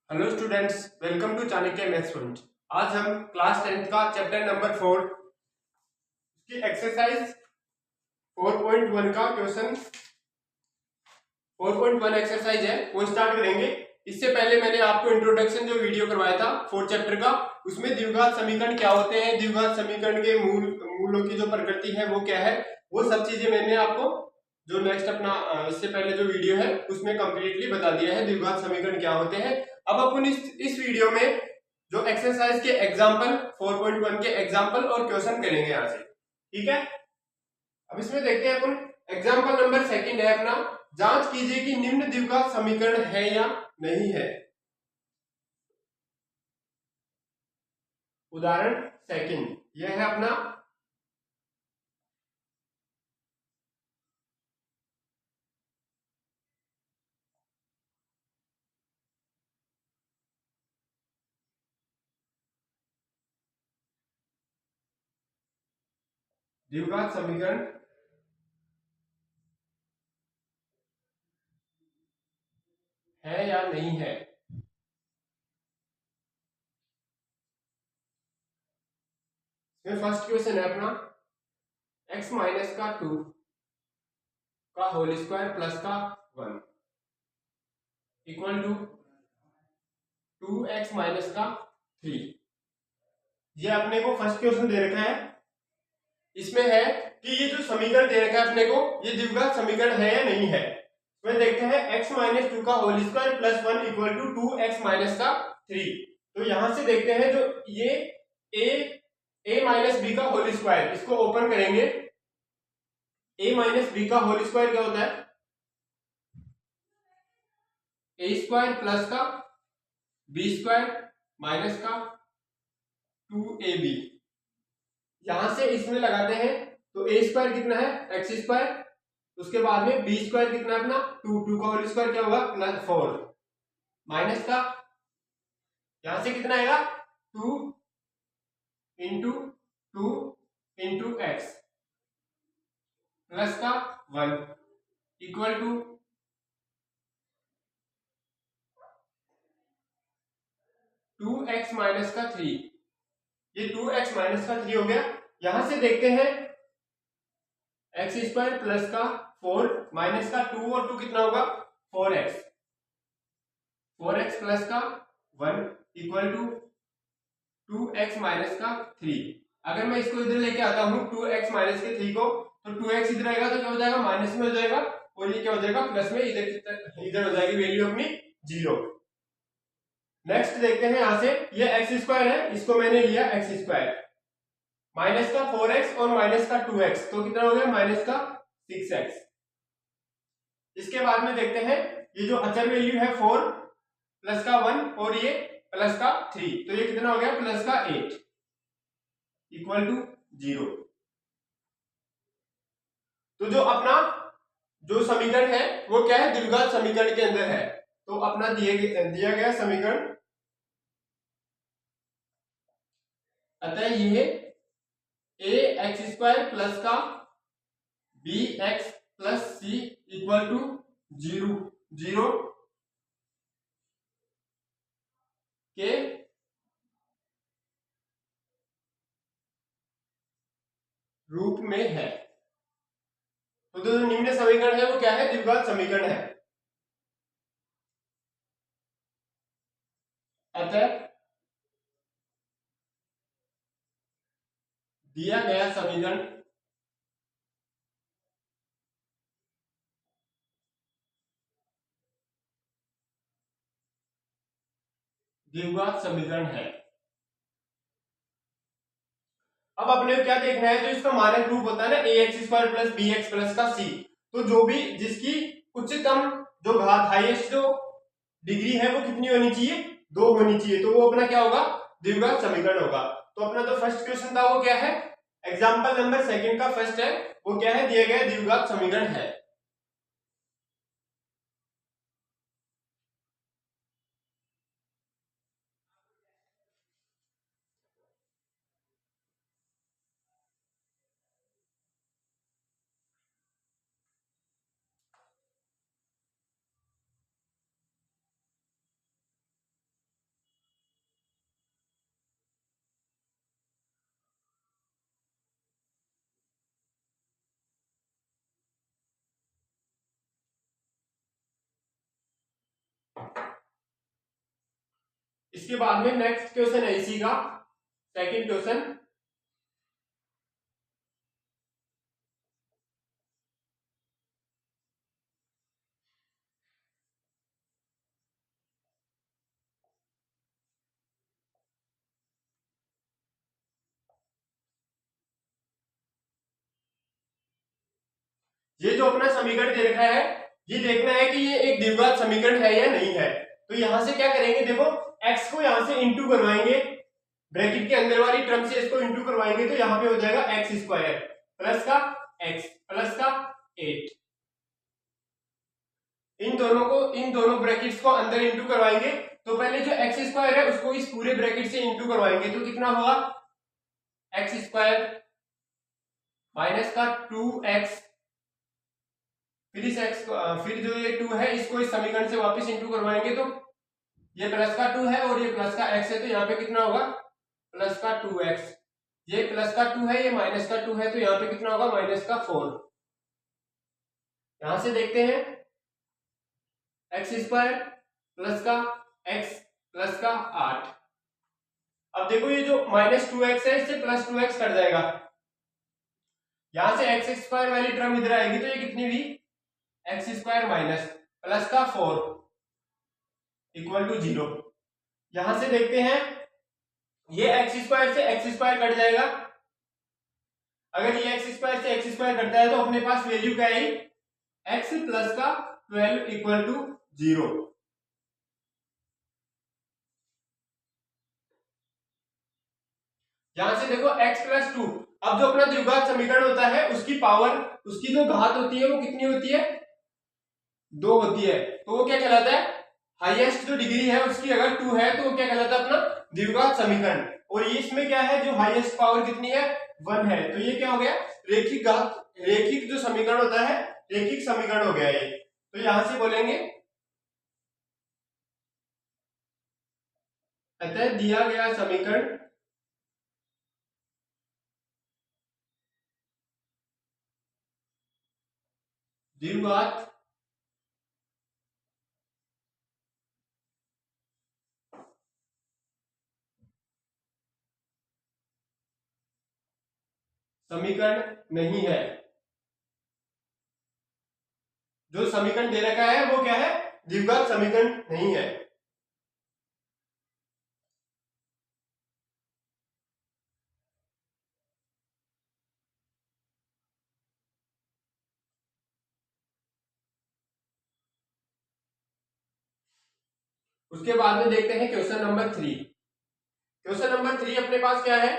Hello students, welcome to Chanakya maths point. आज हम class 10th का चैप्टर नंबर 4 की एक्सरसाइज 4.1 का क्वेश्चन 4.1 एक्सरसाइज है वो स्टार्ट करेंगे। इससे पहले मैंने आपको इंट्रोडक्शन जो वीडियो करवाया था 4th चैप्टर का, उसमें द्विघात समीकरण क्या होते हैं, द्विघात समीकरण के मूलों की जो प्रकृति है वो क्या है, वो सब चीजें मैंने आपको जो नेक्स्ट अपना इससे पहले जो वीडियो है उसमें कंप्लीटली बता दिया है द्विघात समीकरण क्या होते हैं। अब अपन इस वीडियो में जो एक्सरसाइज के एग्जांपल 4.1 के एग्जांपल और क्वेश्चन करेंगे यहां से, ठीक है। अब इसमें देखते हैं अपन, एग्जांपल नंबर सेकंड है अपना, जांच कीजिए कि निम्न द्विघात समीकरण है या नहीं है। उदाहरण सेकंड यह है अपना, द्विघात समीकरण है या नहीं है। फर्स्ट क्वेश्चन है अपना, x माइनस का 2 का होल स्क्वायर प्लस का 1 इक्वल टू 2x माइनस का 3। ये अपने को फर्स्ट क्वेश्चन दे रखा है, इसमें है कि ये जो समीकरण दे रखा है अपने को, ये द्विघात समीकरण है या नहीं है। इसमें देखते हैं x माइनस 2 का whole square plus 1 equal to 2x minus का 3। तो यहां से देखते हैं जो ये a माइनस बी का होल स्क्वायर, इसको ओपन करेंगे। a माइनस बी का होल स्क्वायर क्या होता है, a स्क्वायर प्लस का बी स्क्वायर माइनस का 2ab। यहां से इसमें लगाते हैं तो a स्क्वायर कितना है एक्स स्क्वायर, उसके बाद में बी स्क्वायर कितना है अपना 2 का होल स्क्वायर क्या होगा प्लस 4 माइनस का, यहां से कितना आएगा 2 इंटू 2 इंटू एक्स प्लस का 1 इक्वल टू 2x माइनस का 3। ये 2x माइनस का 3 हो गया। यहां से देखते हैं एक्स स्क्वायर प्लस का 4 माइनस का 2 और 2 कितना होगा 4x, 4x प्लस का 1 इक्वल टू 2x माइनस का 3। अगर मैं इसको इधर लेके आता हूं 2x माइनस के 3 को, तो 2x इधर आएगा तो क्या हो जाएगा माइनस में हो जाएगा, और ये क्या हो जाएगा प्लस में, इधर हो जाएगी वैल्यू अपनी 0। नेक्स्ट देखते हैं यहां से, ये एक्स स्क्वायर है, इसको मैंने लिया एक्स स्क्वायर माइनस का 4x और माइनस का 2x, तो कितना हो गया माइनस का 6x। इसके बाद में देखते हैं ये जो अचर वैल्यू है 4 प्लस का 1 और ये प्लस का 3, तो ये कितना हो गया प्लस का 8 इक्वल टू 0। तो जो अपना जो समीकरण है वो क्या है द्विघात समीकरण के अंदर है। तो अपना दिया गया समीकरण, अतः ये a एक्स स्क्वायर प्लस का B x plus C equal to 0 के रूप में है। तो जो निम्न समीकरण है वो क्या है द्विघात समीकरण है। अतः दिया गया समीकरण द्विघात समीकरण है। अब अपने को क्या देखना है, जो इसका मानक रूप होता है ना A x square plus B x plus का सी, तो जो भी जिसकी उच्चतम जो घात हाईएस्ट जो डिग्री है वो कितनी होनी चाहिए 2 होनी चाहिए, तो वो अपना क्या होगा द्विघात समीकरण होगा। तो अपना जो फर्स्ट क्वेश्चन था वो क्या है, एग्जाम्पल नंबर सेकंड का फर्स्ट है, वो क्या है दिया गया द्विघात समीकरण है। इसके बाद में नेक्स्ट क्वेश्चन है इसी का सेकंड क्वेश्चन। ये जो अपना समीकरण दे रखा है, ये देखना है कि ये एक द्विघात समीकरण है या नहीं है। तो यहां से क्या करेंगे, देखो x को यहां से इंटू करवाएंगे, ब्रैकेट के अंदर वाली टर्म से इसको इंटू करवाएंगे तो यहाँ पे हो जाएगा एक्स स्क्वायर प्लस का x प्लस का 8। इन दोनों ब्रैकेट्स को अंदर इंटू करवाएंगे। तो पहले जो एक्स स्क्वायर है उसको इस पूरे ब्रैकेट से इंटू करवाएंगे तो कितना होगा, एक्स स्क्वायर माइनस का 2x, फिर इस x फिर जो ये 2 है इसको इस समीकरण से वापस इंटू करवाएंगे तो ये प्लस का 2 है और ये प्लस का x है, तो यहाँ पे कितना होगा प्लस का 2x। ये प्लस का 2 है, ये माइनस का 2 है, तो यहाँ पे कितना होगा माइनस का 4। यहां से देखते हैं एक्स स्क्वायर प्लस का x प्लस का 8। अब देखो ये जो माइनस 2x है इससे प्लस 2x कट जाएगा, यहां से एक्स स्क्वायर वाली टर्म इधर आएगी तो ये कितनी हुई एक्स स्क्वायर माइनस प्लस का 4 इक्वल टू 0। यहां से देखते हैं ये एक्स स्क्वायर से एक्स स्क्वायर कट जाएगा, अगर ये एक्स स्क्वायर से एक्स स्क्वायर कटता है तो अपने पास वैल्यू क्या आई एक्स प्लस का 12 इक्वल टू 0। यहां से देखो x प्लस 2, अब जो अपना द्विघात समीकरण होता है उसकी पावर, उसकी जो घात होती है वो कितनी होती है 2 होती है, तो वो क्या कहलाता है हाईएस्ट जो डिग्री है उसकी अगर 2 है तो वो क्या कहलाता है अपना द्विघात समीकरण। और ये इसमें क्या है जो हाईएस्ट पावर कितनी है 1 है, तो ये क्या हो गया रेखिक जो समीकरण होता है रेखिक समीकरण हो गया ये। तो यहां से बोलेंगे अतः दिया गया समीकरण द्विघात समीकरण नहीं है। जो समीकरण दे रखा है वो क्या है द्विघात समीकरण नहीं है। उसके बाद में देखते हैं क्वेश्चन नंबर 3। क्वेश्चन नंबर 3 अपने पास क्या है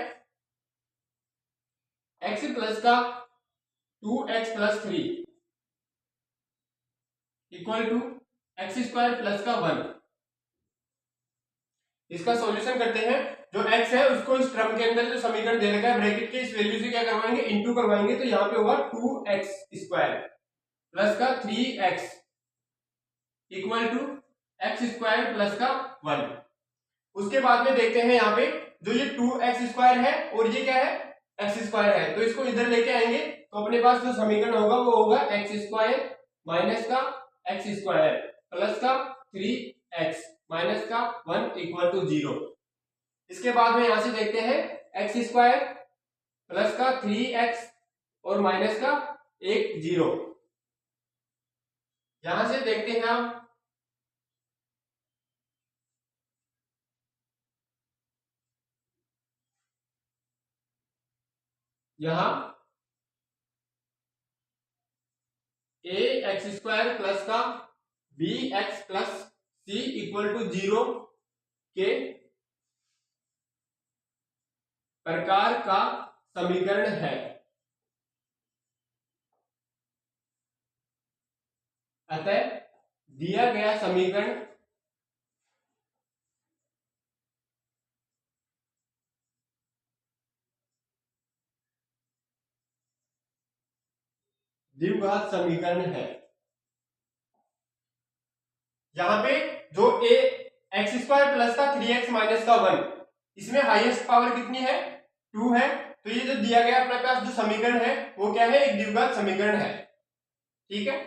x प्लस का 2x plus 3 equal to x square plus का 1। इसका सॉल्यूशन करते हैं, जो x है उसको इस टर्म के अंदर जो समीकरण दे रखा है ब्रैकेट के इस वैल्यू से क्या करवाएंगे इंटू करवाएंगे, तो यहाँ पे होगा 2x स्क्वायर प्लस का 3x equal to x square plus का 1। उसके बाद में देखते हैं यहाँ पे जो ये 2x स्क्वायर है और ये क्या है एक्स स्क्वायर है, तो इसको इधर लेके आएंगे तो अपने पास जो समीकरण होगा वो होगा एक्स स्क्वायर माइनस का एक्स स्क्वायर प्लस का 3x माइनस का 1 इक्वल टू 0। इसके बाद में यहां से देखते हैं एक्स स्क्वायर प्लस का 3x और माइनस का 1 0। यहां से देखते हैं आप यहां a एक्स स्क्वायर प्लस का b x plus c equal to 0 के प्रकार का समीकरण है। अतः दिया गया समीकरण द्विघात समीकरण है। यहां पे जो a एक्स स्क्वायर प्लस का 3x माइनस का 1, इसमें हाईएस्ट पावर कितनी है 2 है, तो ये जो दिया गया अपने पास जो समीकरण है वो क्या है एक द्विघात समीकरण है। ठीक है,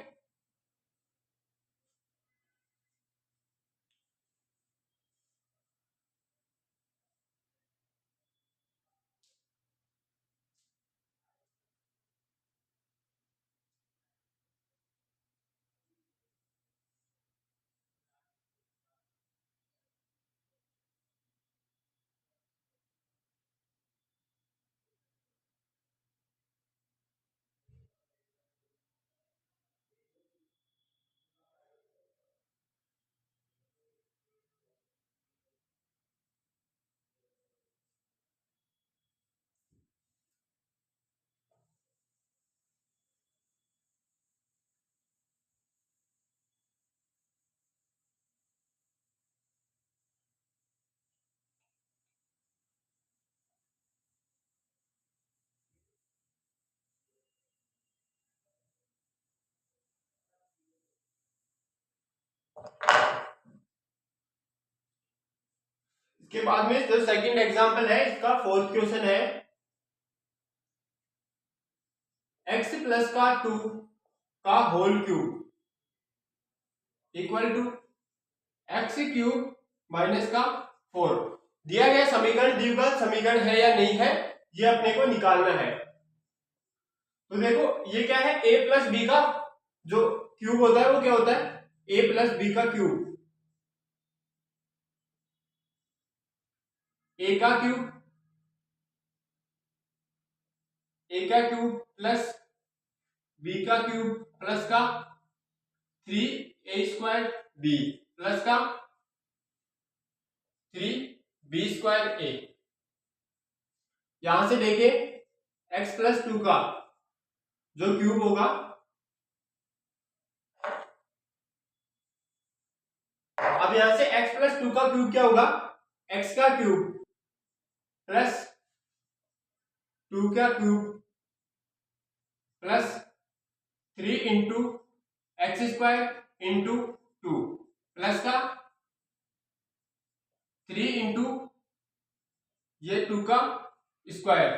उसके बाद में जो सेकंड एग्जांपल है, इसका फोर्थ क्वेश्चन है x प्लस का 2 का whole cube equal to x cube minus का 4। दिया गया समीकरण द्विघात समीकरण है या नहीं है, ये अपने को निकालना है। तो देखो ये क्या है, a प्लस बी का जो क्यूब होता है वो क्या होता है, a प्लस बी का क्यूब, a का क्यूब प्लस b का क्यूब प्लस का 3a² b प्लस का 3b² a। यहां से देखिए x प्लस 2 का जो क्यूब होगा, अब यहां से x प्लस 2 का क्यूब क्या होगा, x का क्यूब प्लस 2 का cube plus 3 into x² into 2 plus का 3 इंटू ये 2 का स्क्वायर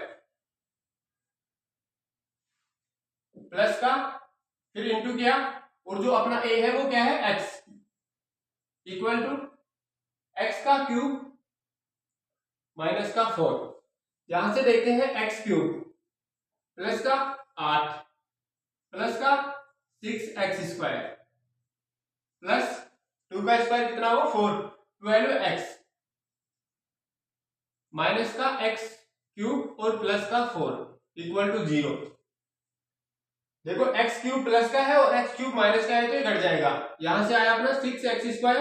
प्लस का फिर इंटू किया, और जो अपना a है वो क्या है x, इक्वल टू x का क्यूब माइनस का 4। यहां से देखते हैं x क्यूब प्लस का 8 प्लस का 6x² प्लस 2 का स्क्वायर कितना होगा 4, 12x माइनस का x क्यूब और प्लस का 4 इक्वल टू 0। देखो x क्यूब प्लस का है और x क्यूब माइनस का है तो ये घट जाएगा। यहां से आया अपना 6x²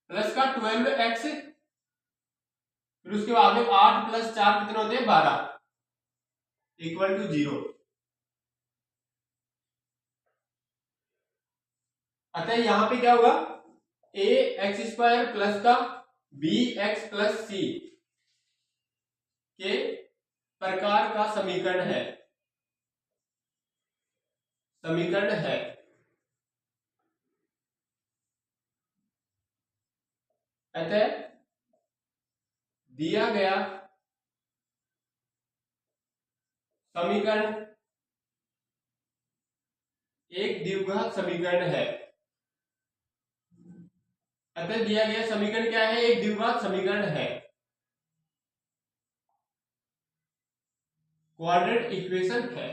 प्लस का 12x, फिर उसके बाद में 8 प्लस 4 कितने होते हैं 12 इक्वल टू 0। अतः यहां पे क्या होगा, ax² प्लस का bx प्लस c के प्रकार का समीकरण है, अतः दिया गया समीकरण एक द्विघात समीकरण है। अतः दिया गया समीकरण क्या है, एक द्विघात समीकरण है, क्वाड्रेटिक इक्वेशन है।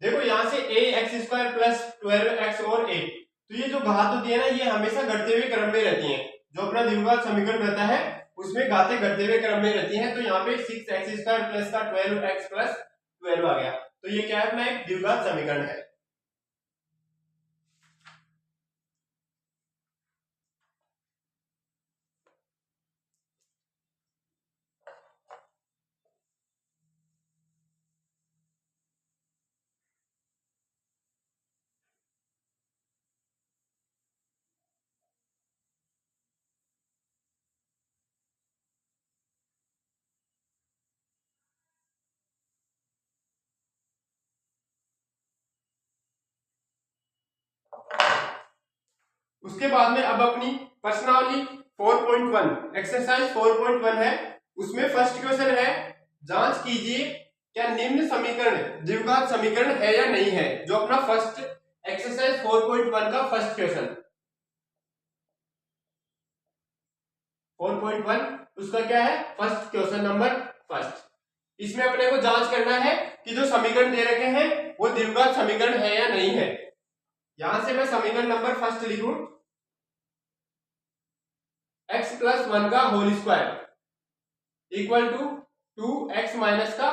देखो यहां से ax² प्लस 12x और a, तो ये जो घात होती है ना, ये हमेशा घटते हुए क्रम में रहती है। जो अपना द्विघात समीकरण रहता है उसमें घातें घटते हुए क्रम में रहती हैं। तो यहाँ पे 6x² प्लस का 12x प्लस 12 आ गया, तो ये क्या है, अपना एक द्विघात समीकरण है। उसके बाद में अब अपनी प्रश्नावली 4.1 एक्सरसाइज 4.1 है, उसमें फर्स्ट क्वेश्चन है, जांच कीजिए क्या निम्न समीकरण द्विघात समीकरण है या नहीं है। जो अपना फर्स्ट एक्सरसाइज 4.1 का फर्स्ट क्वेश्चन 4.1 उसका क्या है, फर्स्ट क्वेश्चन नंबर फर्स्ट। इसमें अपने को जांच करना है कि जो समीकरण दे रखे हैं वो द्विघात समीकरण है या नहीं है। यहां से मैं समीकरण नंबर फर्स्ट लिखूं, x प्लस 1 का whole square equal to 2x minus का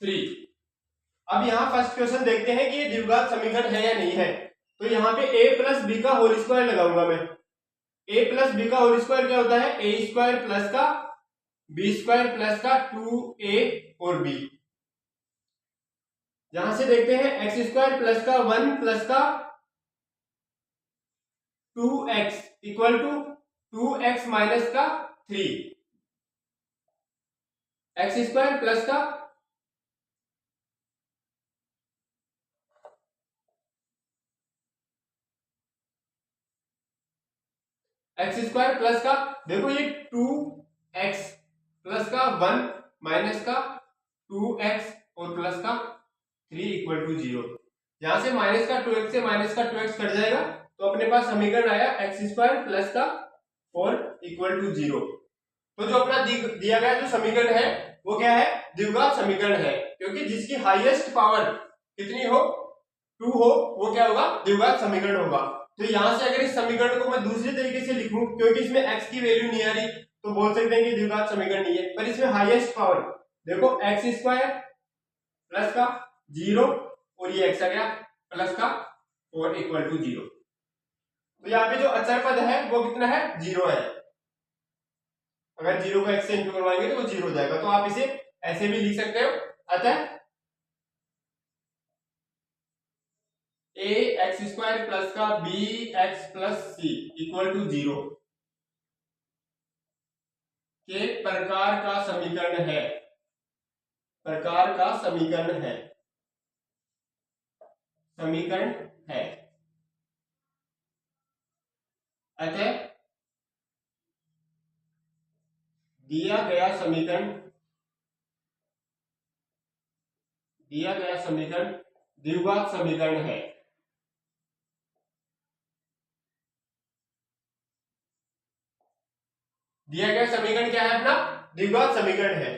3। अब यहाँ फर्स्ट क्वेश्चन देखते हैं कि ये द्विघात समीकरण है या नहीं है। तो यहाँ पे a प्लस बी का होल स्क्वायर लगाऊंगा मैं। a प्लस बी का होल स्क्वायर क्या होता है, a² प्लस का b² प्लस का 2a और b। यहां से देखते हैं x² प्लस का 1 प्लस का 2x equal to 2x minus का 3, x² प्लस का एक्स स्क्वायर प्लस का, देखो ये 2x प्लस का 1 माइनस का 2x और प्लस का 3 इक्वल टू 0। यहां से माइनस का 2x से माइनस का 2x कट जाएगा, तो अपने पास समीकरण आया एक्स स्क्वायर प्लस का 4 इक्वल टू 0। तो जो अपना दिया गया जो समीकरण है वो क्या है, द्विघात समीकरण है, क्योंकि जिसकी हाईएस्ट पावर कितनी हो 2 हो वो क्या होगा, द्विघात समीकरण होगा। तो यहां से अगर इस समीकरण को मैं दूसरे तरीके से लिखूं, क्योंकि इसमें x की वैल्यू नहीं आ रही, तो बोल सकते हैं कि द्विघात समीकरण नहीं है, पर इसमें हाईएस्ट पावर देखो एक्स स्क्वायर प्लस का 0 और ये x आ गया प्लस का 4 इक्वल टू 0। तो यहाँ पे जो अचर पद है वो कितना है, 0 है। अगर 0 को x से इंटू करवाएंगे तो वो 0 हो जाएगा। तो आप इसे ऐसे भी लिख सकते हो, अतः ए एक्स स्क्वायर प्लस का B x plus C equal to 0 के प्रकार का समीकरण है, प्रकार का समीकरण है, समीकरण है। अतः दिया गया समीकरण द्विघात समीकरण है। दिया गया समीकरण क्या है अपना, द्विघात समीकरण है।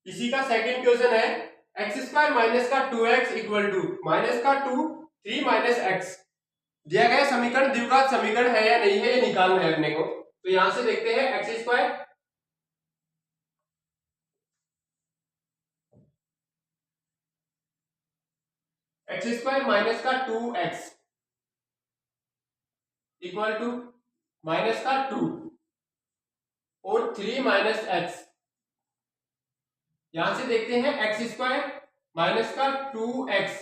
इसी का सेकंड क्वेश्चन है एक्स स्क्वायर माइनस का 2x इक्वल टू माइनस का 2 3 माइनस एक्स। दिया गया समीकरण द्विघात समीकरण है या नहीं है, ये निकालना है अपने को। तो यहां से देखते हैं एक्स स्क्वायर माइनस का 2x इक्वल टू माइनस का 2 और 3 माइनस एक्स। यहां से देखते हैं एक्स स्क्वायर माइनस का 2x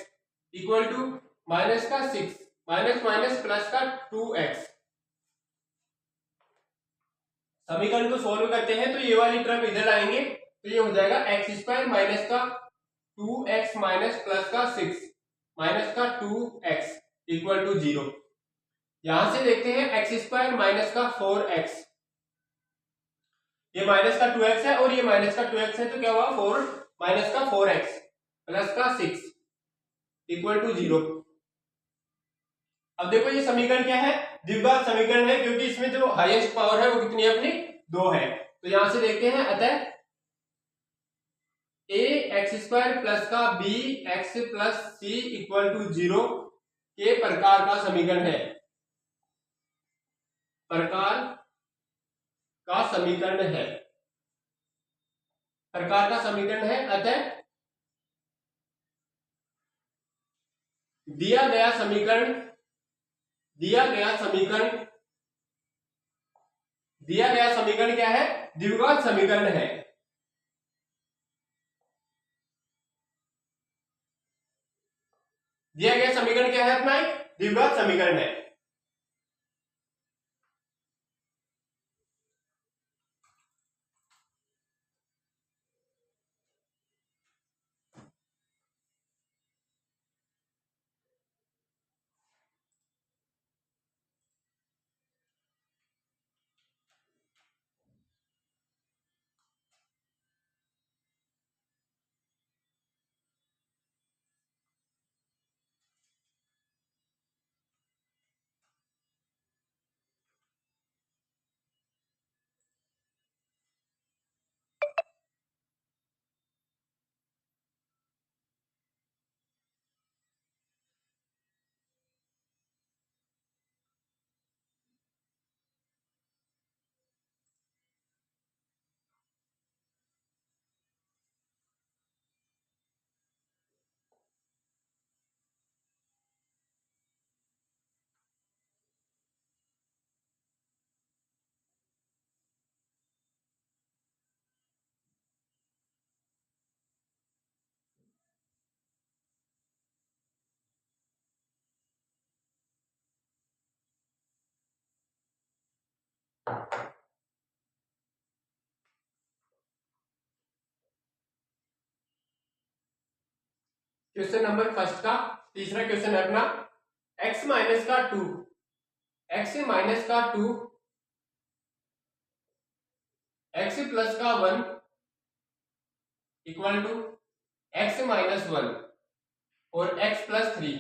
इक्वल टू माइनस का 6 माइनस माइनस प्लस का 2x। समीकरण को सोल्व करते हैं तो ये वाली टर्म इधर आएंगे, तो ये हो जाएगा एक्स स्क्वायर माइनस का 2x माइनस प्लस का 6 माइनस का 2x इक्वल टू 0। यहां से देखते हैं एक्स स्क्वायर माइनस का 4x, ये माइनस का 2x है और ये माइनस का 2x है, तो क्या हुआ 4 माइनस का 4x प्लस का 6 इक्वल टू 0। अब देखो ये समीकरण क्या है, द्विघात समीकरण है, क्योंकि इसमें जो हाईएस्ट पावर है वो कितनी है अपनी 2 है। तो यहां से देखते हैं अतः ए एक्स स्क्वायर प्लस का B x plus C equal to 0 के प्रकार का समीकरण है, प्रकार का समीकरण है, प्रकार का समीकरण है। अतः दिया गया समीकरण क्या है, द्विघात समीकरण है। दिया गया समीकरण क्या है अपना, एक द्विघात समीकरण है। क्वेश्चन नंबर फर्स्ट का तीसरा क्वेश्चन है अपना x माइनस का 2 x माइनस का 2 x प्लस का 1 इक्वल टू x माइनस 1 और x प्लस 3।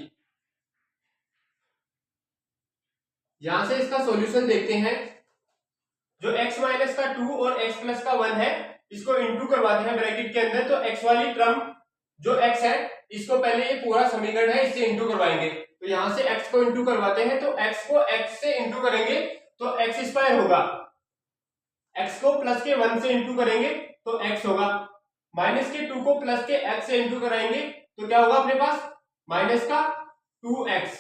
यहां से इसका सॉल्यूशन देखते हैं। जो x माइनस का 2 और x प्लस का 1 है इसको इंटू करवाते हैं ब्रैकेट के अंदर, तो x वाली टर्म जो x है इसको पहले ये पूरा समीकरण है इससे इंटू करवाएंगे। तो यहां से x को इंटू करवाते हैं, तो x को x से इंटू करेंगे तो x स्क्वायर होगा, x को प्लस के 1 से इंटू करेंगे तो x होगा, माइनस के 2 को प्लस के x से इंटू कराएंगे तो क्या होगा अपने पास माइनस का 2x,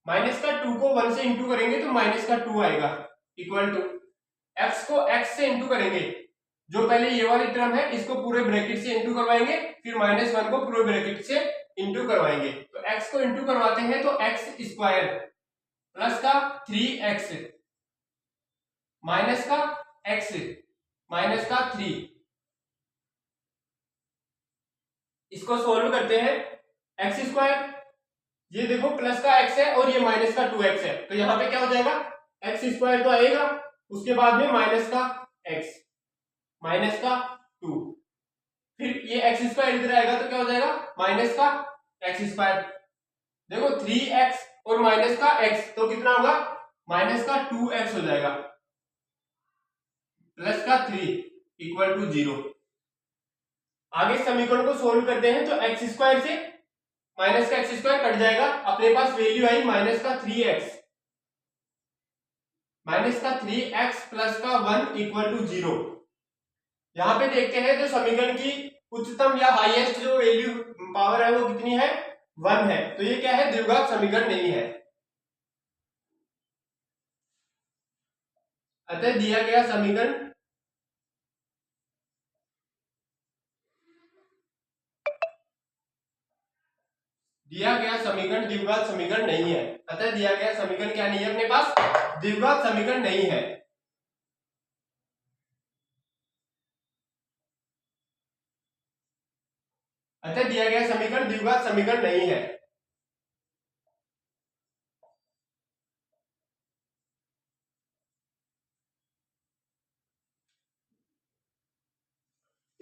माइनस का 2 को 1 से इंटू करेंगे तो माइनस का 2 आएगा, इक्वल टू x को x से इंटू करेंगे, जो पहले ये वाली टर्म है इसको पूरे ब्रैकेट से इंटू करवाएंगे, फिर माइनस 1 को पूरे ब्रैकेट से इंटू करवाएंगे। तो x को इंटू करवाते हैं तो x स्क्वायर प्लस का 3x माइनस का x माइनस का 3, इसको सोल्व करते हैं। x स्क्वायर ये देखो प्लस का x है और ये माइनस का 2x है, तो यहाँ पे क्या हो जाएगा x स्क्वायर तो आएगा, उसके बाद में माइनस का x माइनस का 2, फिर ये x स्क्वायर इधर आएगा तो क्या हो जाएगा माइनस का x स्क्वायर। देखो 3x और माइनस का x तो कितना होगा माइनस का 2x हो जाएगा, प्लस का 3 इक्वल टू 0। आगे समीकरण को सोल्व करते हैं तो x स्क्वायर से माइनस का x स्क्वायर कट जाएगा, अपने पास वैल्यू आई माइनस का 3x, माइनस का 3x प्लस का 1 इक्वल टू 0। यहां पे देखते हैं जो समीकरण की उच्चतम या हाईएस्ट जो वैल्यू पावर है वो कितनी है 1 है, तो ये क्या है द्विघात समीकरण नहीं है। अतः दिया गया समीकरण द्विघात समीकरण नहीं है। अतः दिया गया समीकरण क्या नहीं है अपने पास द्विघात समीकरण नहीं है। अतः दिया गया समीकरण द्विघात समीकरण नहीं है।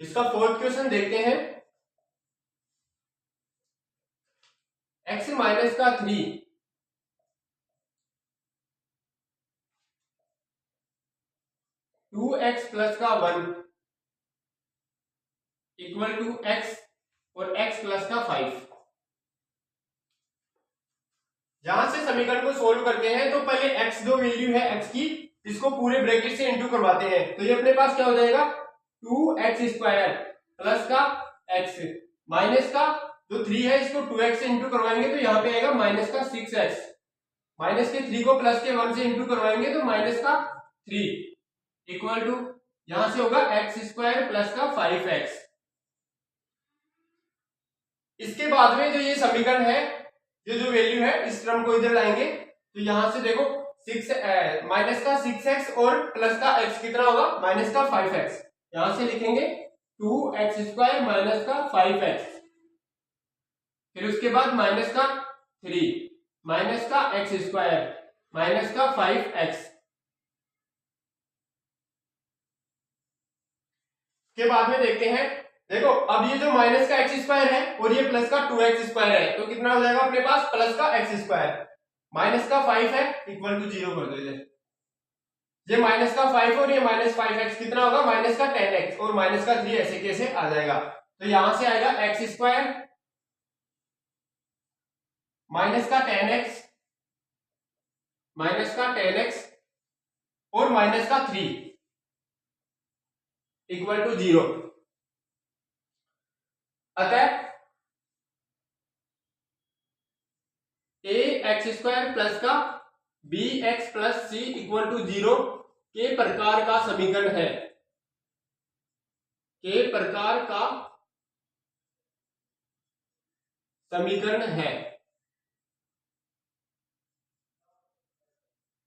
इसका फोर्थ क्वेश्चन देखते हैं। x माइनस का 3 2x प्लस का 1 इक्वल टू x और x प्लस का 5। यहां से समीकरण को सोल्व करते हैं तो पहले x जो वैल्यू है x की इसको पूरे ब्रैकेट से इंटू करवाते हैं, तो ये अपने पास क्या हो जाएगा 2x स्क्वायर प्लस का x माइनस का जो 3 है इसको 2x से इंटू करवाएंगे तो यहाँ पे आएगा माइनस का 6x, माइनस के 3 को प्लस के 1 से इंटू करवाएंगे तो माइनस का 3 इक्वल टू यहां से होगा x स्क्वायर प्लस का 5x। इसके बाद में जो ये समीकरण है ये जो वैल्यू है इस टर्म को इधर लाएंगे तो यहां से देखो माइनस का 6x और प्लस का x कितना होगा माइनस का 5x, यहां से लिखेंगे 2x स्क्वायर माइनस का 5x, फिर उसके बाद माइनस का 3 माइनस का x स्क्वायर माइनस का 5x। के बाद में देखते हैं, देखो अब ये जो माइनस का x स्क्वायर है और ये प्लस का 2x स्क्वायर है तो कितना हो जाएगा अपने पास प्लस का x स्क्वायर, माइनस का 5 है इक्वल टू 0 कर दो इधर, ये माइनस का 5 और ये माइनस 5x कितना होगा माइनस का 10x और माइनस का 3 ऐसे कैसे आ जाएगा, तो यहां से आएगा x स्क्वायर माइनस का 10x माइनस का 10x और माइनस का 3 इक्वल टू 0। अतः ए एक्स स्क्वायर प्लस का B x plus C equal to 0 के प्रकार का समीकरण है, के प्रकार का समीकरण है।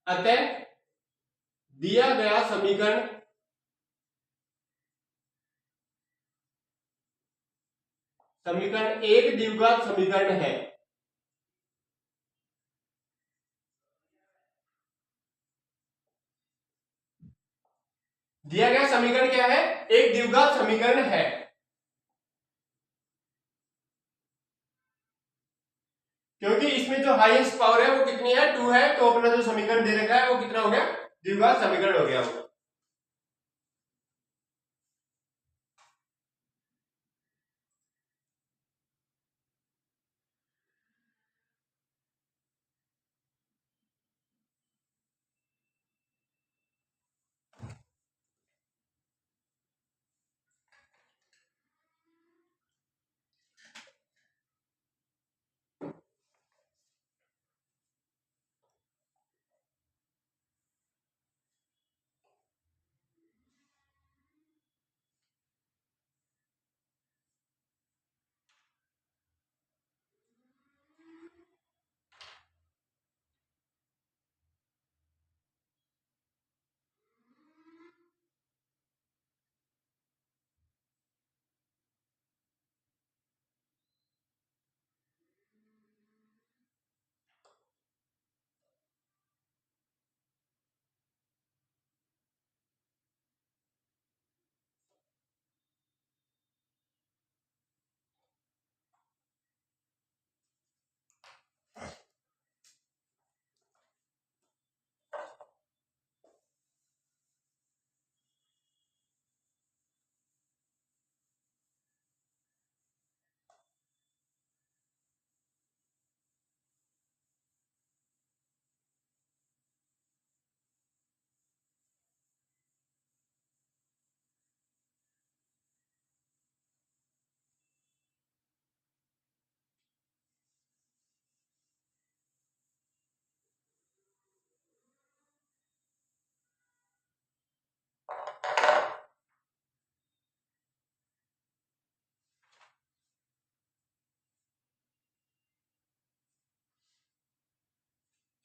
अतः दिया गया समीकरण एक द्विघात समीकरण है। दिया गया समीकरण क्या है? एक द्विघात समीकरण है। क्योंकि इसमें जो हाईएस्ट पावर है वो कितनी है? 2 है, तो अपना जो समीकरण दे रखा है वो कितना हो गया? द्विघात समीकरण हो गया वो।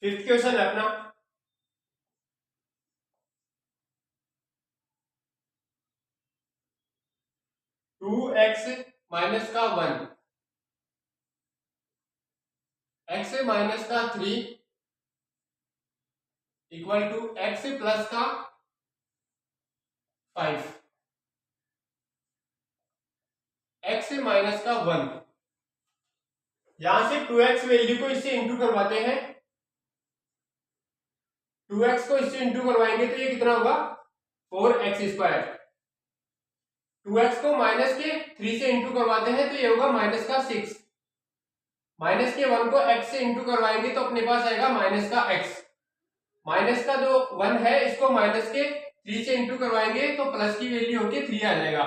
फिफ्थ क्वेश्चन है अपना, टू एक्स माइनस का 1, एक्स माइनस का 3 इक्वल टू एक्स प्लस का 5, एक्स माइनस का 1। यहां से 2x वैल्यू को इससे इंटू करवाते हैं, 2x को इससे इंटू करवाएंगे तो ये कितना होगा? 4x²। 2x को माइनस के 3 से इंटू करवाते हैं तो ये होगा माइनस का 6। माइनस के 1 को x से इंटू करवाएंगे तो अपने पास आएगा माइनस का x। माइनस का जो 1 है इसको माइनस के 3 से इंटू करवाएंगे तो प्लस की वैल्यू होके 3 आ जाएगा।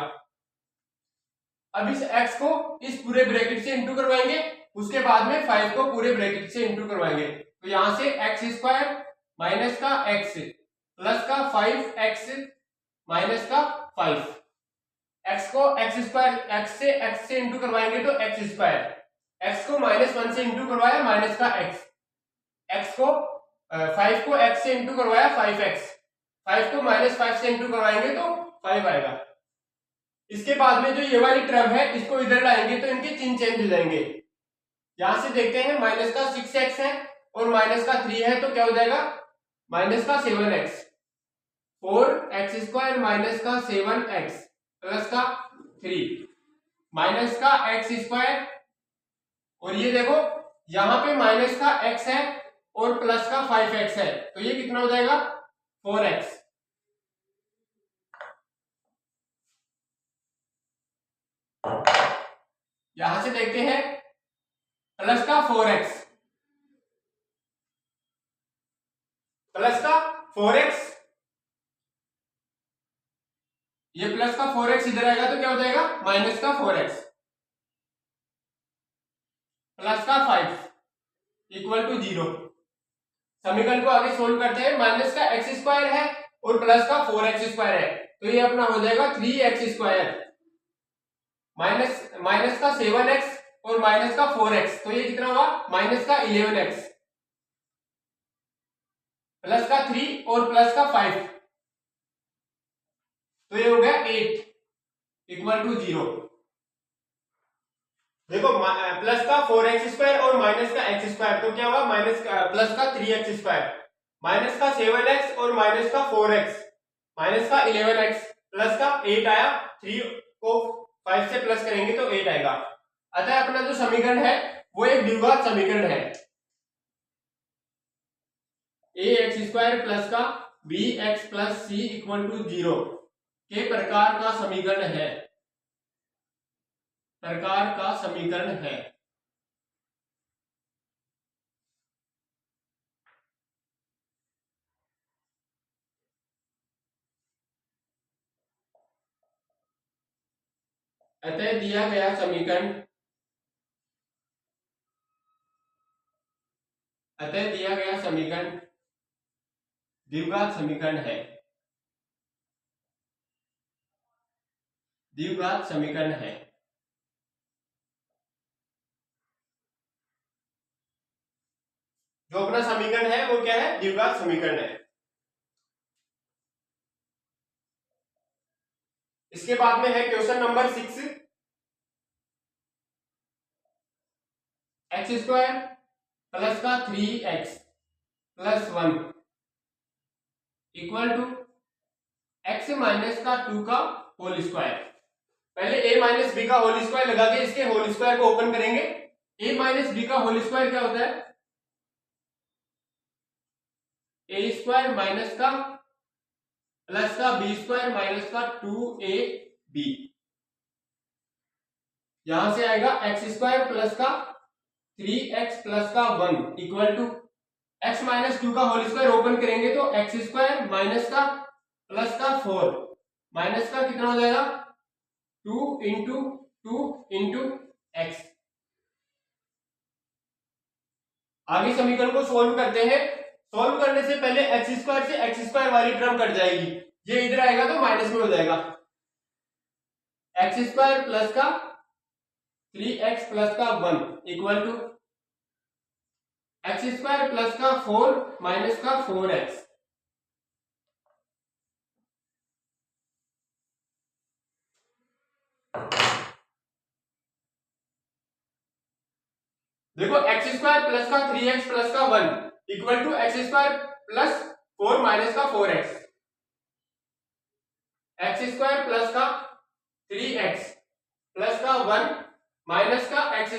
अब इस x को इस पूरे ब्रैकेट से इंटू करवाएंगे, उसके बाद में 5 को पूरे ब्रैकेट से इंटू करवाएंगे, तो यहां से x² माइनस का x प्लस का 5x माइनस का 5। x को x² x से इंटू करवाएंगे तो x², x को -1 से इंटू करवाया माइनस का x को 5 को x से इंटू करवाया 5x, 5 को -5 से इंटू करवाएंगे तो 5 आएगा। इसके बाद में जो ये वाली टर्म है इसको इधर लाएंगे तो इनके चिन्ह चेंज हो जाएंगे। यहां से देखते हैं माइनस का 6x है और माइनस का 3 है तो क्या हो जाएगा? माइनस का 7x, 4x² माइनस का 7x प्लस का 3 माइनस का x², और ये देखो यहां पे माइनस का x है और प्लस का 5x है तो ये कितना हो जाएगा? 4x। यहां से देखते हैं प्लस का 4x प्लस का 4x, ये प्लस का 4x इधर आएगा तो क्या हो जाएगा? माइनस का 4x प्लस का 5 इक्वल टू 0। समीकरण को आगे सोल्व करते हैं। माइनस का x² है और प्लस का 4x² है तो ये अपना हो जाएगा 3x², माइनस का 7x और माइनस का 4x तो ये कितना हुआ? माइनस का 11x प्लस का 3 और प्लस का 5 तो ये हो गया 8 इक्वल टू 0। देखो प्लस का 4x² और माइनस का x², तो क्या हुआ माइनस प्लस का 3x², माइनस का 7x और माइनस का 4x, माइनस का 11x, प्लस का 8 आया, 3 को 5 से प्लस करेंगे तो 8 आएगा। अतः अपना जो समीकरण है वो एक द्विघात समीकरण है। ax² प्लस का bx plus c equal to 0 के प्रकार का समीकरण है, प्रकार का समीकरण है। अतः दिया गया समीकरण, अतः दिया गया समीकरण द्विघात समीकरण है, द्विघात समीकरण है। जो अपना समीकरण है वो क्या है, द्विघात समीकरण है। इसके बाद में है क्वेश्चन नंबर 6, x² प्लस का 3x plus 1 equal to x minus का 2 का होल स्क्वायर। पहले a माइनस बी का होल स्क्वायर लगा के इसके होल स्क्वायर को ओपन करेंगे। a माइनस बी का होल स्क्वायर क्या होता है, a² माइनस का प्लस का b² माइनस का 2ab, यहां से आएगा x² प्लस का 3x प्लस का 1 इक्वल टू x माइनस 2 का होल स्क्वायर ओपन करेंगे तो x² माइनस का प्लस का 4 माइनस का कितना हो जाएगा 2 इंटू 2 इंटू एक्स। आगे समीकरण को सोल्व करते हैं। सोल्व करने से पहले x² से x² वाली टर्म कट जाएगी, ये इधर आएगा तो माइनस में हो जाएगा। x² प्लस का 3x प्लस का 1 इक्वल टू x² प्लस का 4 माइनस का 4x। देखो x² प्लस का 3x प्लस का 1 equal to x² plus 4 minus का 4x, x² प्लस का 3x प्लस का 1 माइनस का x²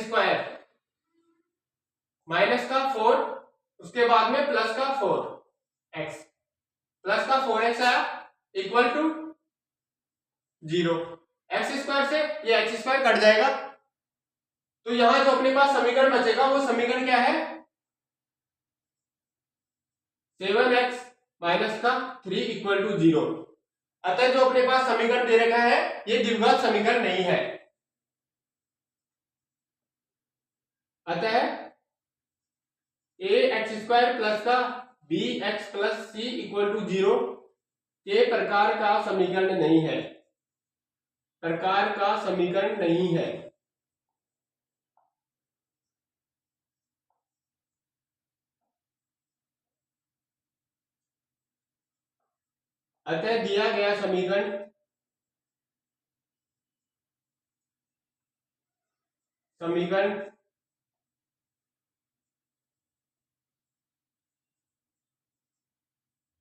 माइनस का 4, उसके बाद में प्लस का 4x प्लस का 4x आया इक्वल टू 0। x² से ये x² कट जाएगा तो यहां जो अपने पास समीकरण बचेगा वो समीकरण क्या है 7x माइनस का 3 इक्वल टू 0। अतः जो अपने पास समीकरण दे रखा है ये द्विघात समीकरण नहीं है। अतः ax² प्लस का bx plus c equal to 0 के प्रकार का समीकरण नहीं है, प्रकार का समीकरण नहीं है। अतः दिया गया समीकरण समीकरण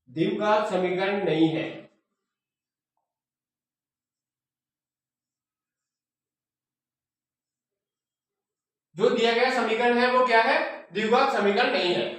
द्विघात समीकरण नहीं है। जो दिया गया समीकरण है वो क्या है, द्विघात समीकरण नहीं है।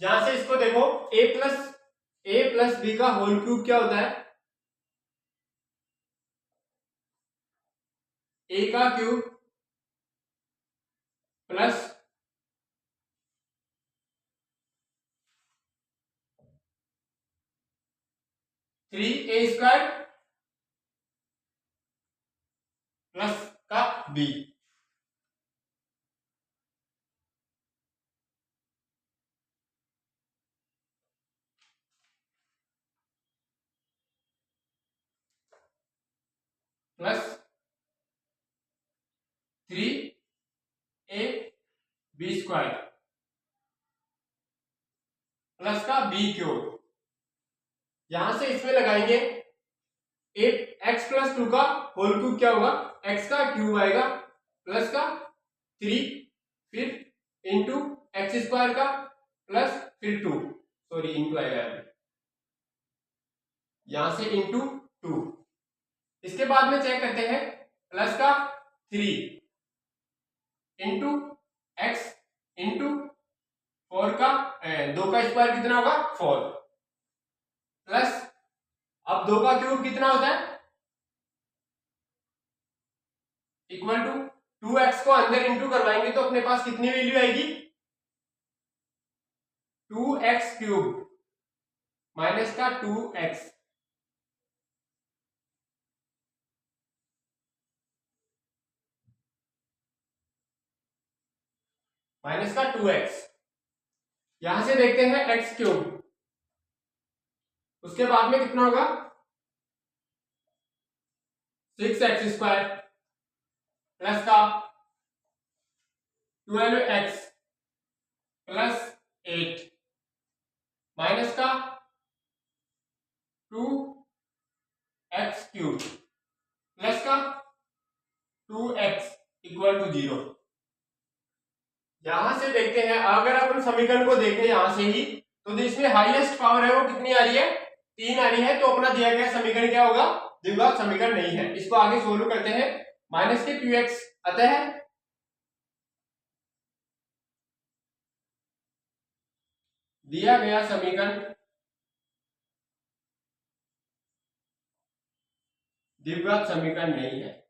यहां से इसको देखो, ए प्लस बी का होल क्यूब क्या होता है, ए का क्यूब प्लस 3a² प्लस का बी। प्लस 3ab² प्लस का बी क्यूब। यहां से इसमें लगाएंगे एक्स प्लस 2 का होल क्यूब क्या होगा, एक्स का क्यूब आएगा प्लस का 3, फिर इंटू x² का प्लस फिर 2, सॉरी इंटू आएगा, यहां से इंटू 2। इसके बाद में चेक करते हैं, प्लस का 3 इंटू एक्स इंटू 4 का 2 का स्क्वायर कितना होगा 4, प्लस अब 2 का क्यूब कितना होता है, इक्वल टू 2x को अंदर इंटू करवाएंगे तो अपने पास कितनी वैल्यू आएगी, 2x³ माइनस का 2x, माइनस का 2x। यहां से देखते हैं x³, उसके बाद में कितना होगा 6x² प्लस का 12x प्लस 8 माइनस का 2x³ प्लस का 2x इक्वल टू 0। यहां से देखते हैं, अगर अपन समीकरण को देखें यहां से ही, तो इसमें हाईएस्ट पावर है वो कितनी आ रही है, 3 आ रही है, तो अपना दिया गया समीकरण क्या होगा, द्विघात समीकरण नहीं है। इसको आगे सोल्व करते हैं, माइनस के 2x अतः दिया गया समीकरण द्विघात समीकरण नहीं है।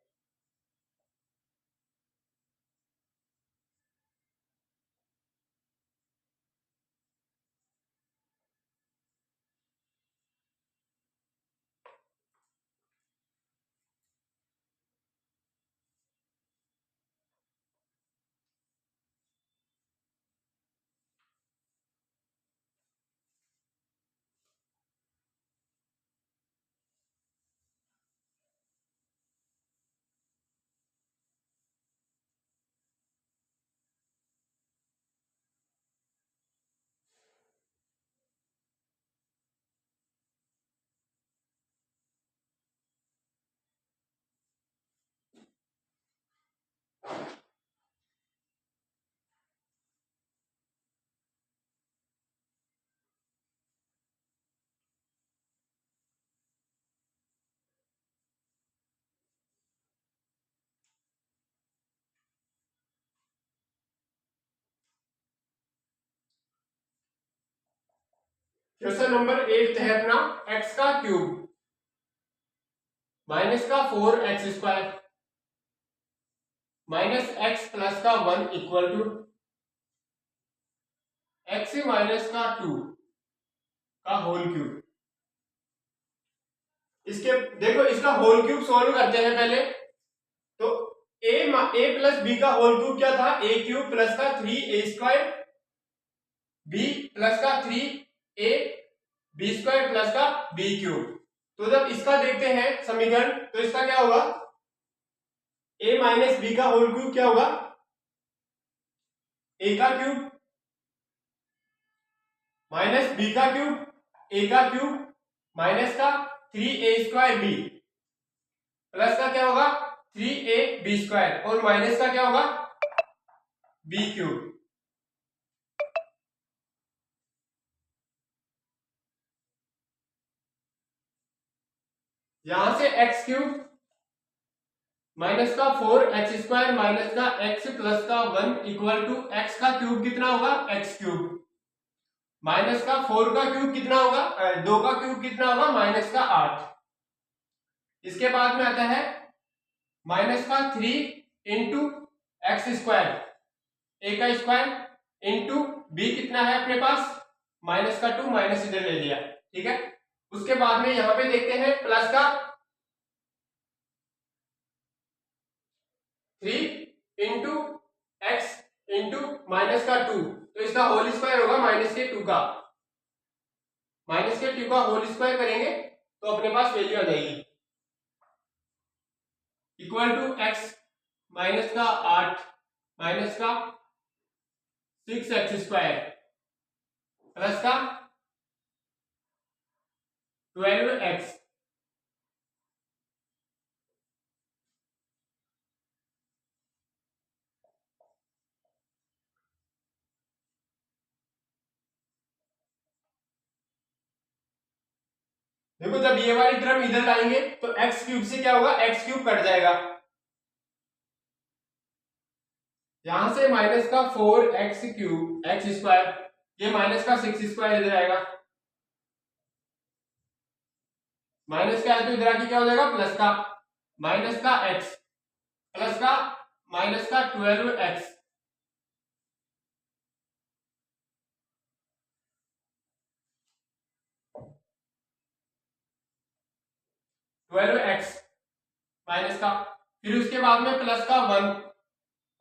क्वेश्चन नंबर 8 है अपना, x का क्यूब माइनस का 4x² माइनस x प्लस का 1 इक्वल टू x माइनस का 2 का होल क्यूब। इसके देखो, इसका होल क्यूब सॉल्व करते हैं पहले, तो a प्लस बी का होल क्यूब क्या था, a³ प्लस का 3a² b प्लस का 3ab² प्लस का b³। तो जब इसका देखते हैं समीकरण, तो इसका क्या होगा, a माइनस बी का होल क्यूब क्या होगा, a का क्यूब माइनस बी का क्यूब, a का क्यूब माइनस का 3a² b प्लस का क्या होगा 3ab² और माइनस का क्या होगा b³। यहां से x³ माइनस का 4x² माइनस का x प्लस का 1 इक्वल टू x का क्यूब कितना होगा x³ माइनस का 4 का क्यूब कितना होगा, 2 का क्यूब कितना होगा, माइनस का 8। इसके बाद में आता है माइनस का 3 इंटू एक्स स्क्वायर, ए का स्क्वायर इंटू बी कितना है अपने पास, माइनस का 2, माइनस इधर ले लिया, ठीक है। उसके बाद में यहां पे देखते हैं प्लस का 3 इंटू एक्स इंटू माइनस का 2, तो इसका होल स्क्वायर होगा माइनस के 2 का, माइनस के 2 का होल स्क्वायर करेंगे तो अपने पास वैल्यू आ जाएगी इक्वल टू एक्स माइनस का 8 माइनस का 6x स्क्वायर प्लस का 12x। देखो जब ये वाली टर्म इधर लाएंगे तो एक्स क्यूब से क्या होगा, एक्स क्यूब कट जाएगा, यहां से माइनस का 4x क्यूब एक्स स्क्वायर, ये माइनस का 6 स्क्वायर इधर आएगा, माइनस का है तो इधर आके क्या हो जाएगा, प्लस का माइनस का x प्लस का माइनस का 12x, माइनस का, फिर उसके बाद में प्लस का 1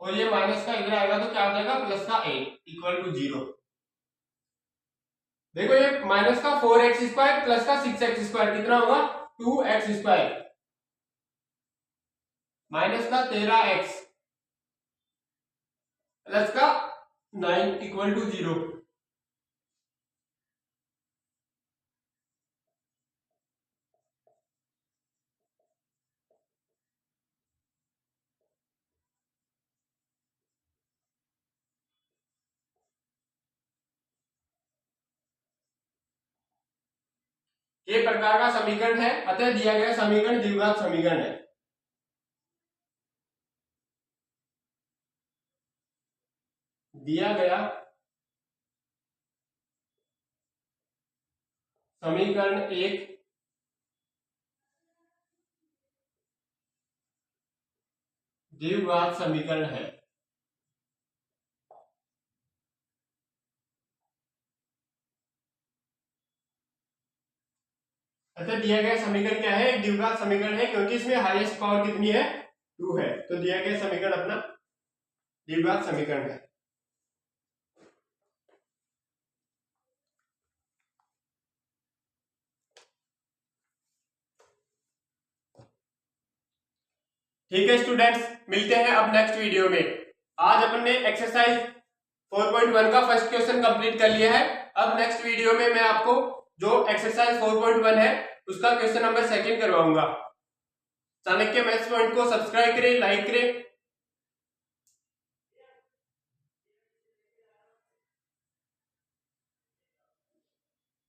और ये माइनस का इधर आएगा तो क्या हो जाएगा, प्लस का 8 इक्वल टू 0। देखो ये माइनस का 4x स्क्वायर प्लस का 6x स्क्वायर कितना होगा, 2x स्क्वायर माइनस का 13x प्लस का 9 इक्वल टू 0। ये प्रकार का समीकरण है, अतः दिया गया समीकरण द्विघात समीकरण है। दिया गया समीकरण एक द्विघात समीकरण है। अतः दिया गया समीकरण क्या है, एक द्विघात समीकरण है, क्योंकि इसमें हाईएस्ट पावर कितनी है, 2 है, तो दिया गया समीकरण अपना द्विघात समीकरण है। ठीक है स्टूडेंट्स, मिलते हैं अब नेक्स्ट वीडियो में। आज अपन ने एक्सरसाइज 4.1 का फर्स्ट क्वेश्चन कंप्लीट कर लिया है। अब नेक्स्ट वीडियो में मैं आपको जो एक्सरसाइज 4.1 है उसका क्वेश्चन नंबर 2 करवाऊंगा। चाणक्य मैथ्स पॉइंट को सब्सक्राइब करें, लाइक करें